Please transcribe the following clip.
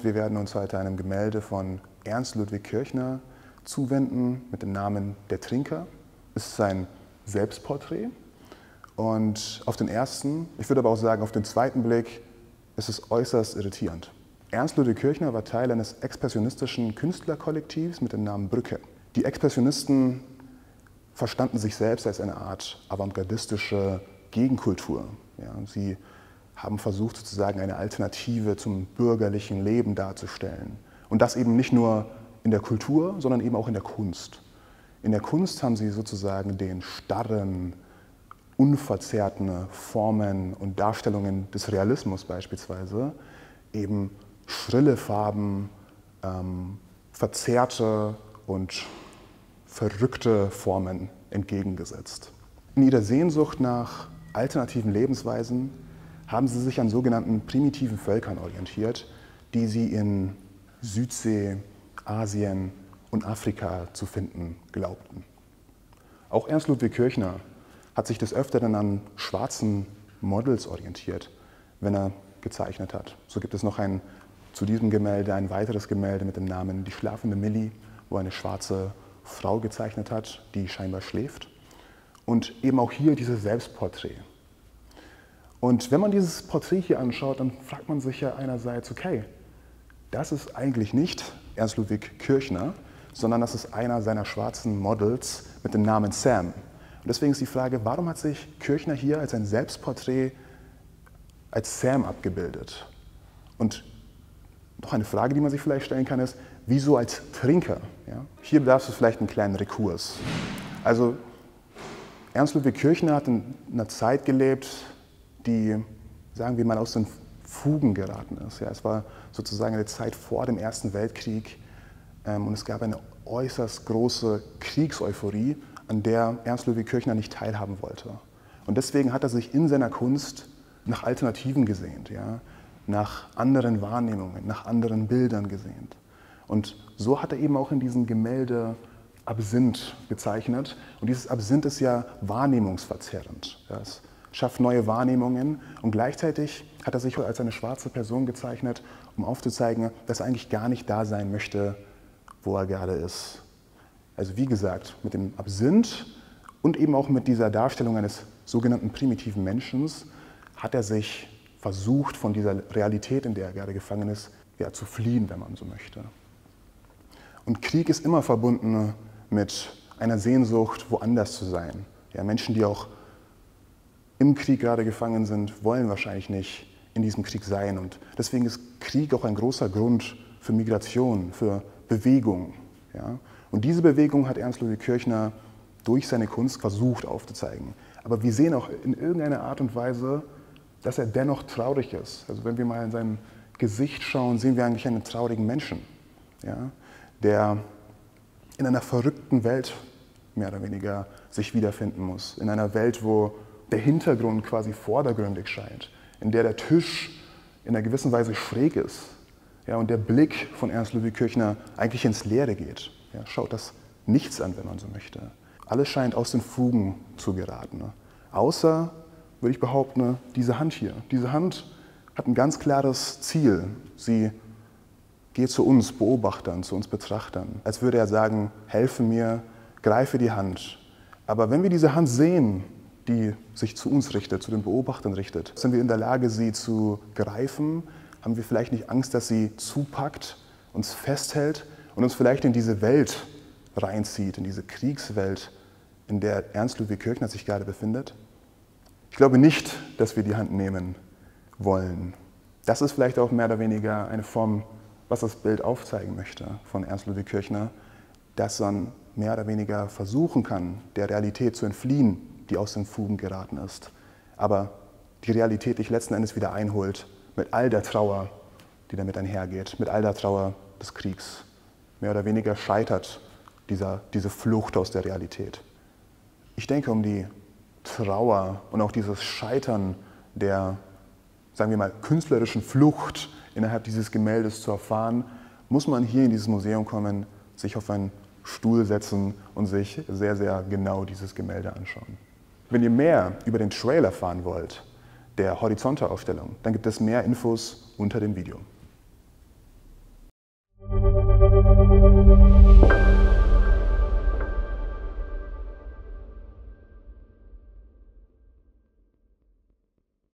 Wir werden uns heute einem Gemälde von Ernst Ludwig Kirchner zuwenden mit dem Namen Der Trinker. Es ist ein Selbstporträt und auf den ersten, ich würde aber auch sagen auf den zweiten Blick, ist es äußerst irritierend. Ernst Ludwig Kirchner war Teil eines expressionistischen Künstlerkollektivs mit dem Namen Brücke. Die Expressionisten verstanden sich selbst als eine Art avantgardistische Gegenkultur. Ja, sie haben versucht, sozusagen eine Alternative zum bürgerlichen Leben darzustellen. Und das eben nicht nur in der Kultur, sondern eben auch in der Kunst. In der Kunst haben sie sozusagen den starren, unverzerrten Formen und Darstellungen des Realismus beispielsweise eben schrille Farben, verzerrte und verrückte Formen entgegengesetzt. In ihrer Sehnsucht nach alternativen Lebensweisen haben sie sich an sogenannten primitiven Völkern orientiert, die sie in Südsee, Asien und Afrika zu finden glaubten. Auch Ernst Ludwig Kirchner hat sich des Öfteren an schwarzen Models orientiert, wenn er gezeichnet hat. So gibt es noch zu diesem Gemälde ein weiteres Gemälde mit dem Namen Die schlafende Millie, wo er eine schwarze Frau gezeichnet hat, die scheinbar schläft. Und eben auch hier dieses Selbstporträt. Und wenn man dieses Porträt hier anschaut, dann fragt man sich ja einerseits, okay, das ist eigentlich nicht Ernst Ludwig Kirchner, sondern das ist einer seiner schwarzen Models mit dem Namen Sam. Und deswegen ist die Frage, warum hat sich Kirchner hier als ein Selbstporträt als Sam abgebildet? Und noch eine Frage, die man sich vielleicht stellen kann, ist, wieso als Trinker? Ja? Hier bedarf es vielleicht einen kleinen Rekurs. Also Ernst Ludwig Kirchner hat in einer Zeit gelebt, die, sagen wir mal, aus den Fugen geraten ist. Ja, es war sozusagen eine Zeit vor dem Ersten Weltkrieg und es gab eine äußerst große Kriegseuphorie, an der Ernst Ludwig Kirchner nicht teilhaben wollte. Und deswegen hat er sich in seiner Kunst nach Alternativen gesehnt, ja, nach anderen Wahrnehmungen, nach anderen Bildern gesehnt. Und so hat er eben auch in diesem Gemälde Absinth gezeichnet. Und dieses Absinth ist ja wahrnehmungsverzerrend. Ja, es schafft neue Wahrnehmungen und gleichzeitig hat er sich als eine schwarze Person gezeichnet, um aufzuzeigen, dass er eigentlich gar nicht da sein möchte, wo er gerade ist. Also wie gesagt, mit dem Absinth und eben auch mit dieser Darstellung eines sogenannten primitiven Menschen hat er sich versucht, von dieser Realität, in der er gerade gefangen ist, ja, zu fliehen, wenn man so möchte. Und Krieg ist immer verbunden mit einer Sehnsucht, woanders zu sein. Ja, Menschen, die auch im Krieg gerade gefangen sind, wollen wahrscheinlich nicht in diesem Krieg sein. Und deswegen ist Krieg auch ein großer Grund für Migration, für Bewegung. Ja? Und diese Bewegung hat Ernst Ludwig Kirchner durch seine Kunst versucht aufzuzeigen. Aber wir sehen auch in irgendeiner Art und Weise, dass er dennoch traurig ist. Also wenn wir mal in sein Gesicht schauen, sehen wir eigentlich einen traurigen Menschen, ja? Der in einer verrückten Welt mehr oder weniger sich wiederfinden muss. In einer Welt, wo der Hintergrund quasi vordergründig scheint, in der der Tisch in einer gewissen Weise schräg ist, ja, und der Blick von Ernst Ludwig Kirchner eigentlich ins Leere geht. Ja, schaut das nichts an, wenn man so möchte. Alles scheint aus den Fugen zu geraten. Ne? Außer, würde ich behaupten, diese Hand hier. Diese Hand hat ein ganz klares Ziel. Sie geht zu uns Beobachtern, zu uns Betrachtern, als würde er sagen, helfe mir, greife die Hand. Aber wenn wir diese Hand sehen, die sich zu uns richtet, zu den Beobachtern richtet, sind wir in der Lage, sie zu greifen? Haben wir vielleicht nicht Angst, dass sie zupackt, uns festhält und uns vielleicht in diese Welt reinzieht, in diese Kriegswelt, in der Ernst Ludwig Kirchner sich gerade befindet? Ich glaube nicht, dass wir die Hand nehmen wollen. Das ist vielleicht auch mehr oder weniger eine Form, was das Bild aufzeigen möchte von Ernst Ludwig Kirchner, dass man mehr oder weniger versuchen kann, der Realität zu entfliehen, die aus den Fugen geraten ist. Aber die Realität dich letzten Endes wieder einholt mit all der Trauer, die damit einhergeht, mit all der Trauer des Kriegs. Mehr oder weniger scheitert diese Flucht aus der Realität. Ich denke, um die Trauer und auch dieses Scheitern der, sagen wir mal, künstlerischen Flucht innerhalb dieses Gemäldes zu erfahren, muss man hier in dieses Museum kommen, sich auf einen Stuhl setzen und sich sehr, sehr genau dieses Gemälde anschauen. Wenn ihr mehr über den Trail erfahren wollt, der Horizonte-Ausstellung, dann gibt es mehr Infos unter dem Video.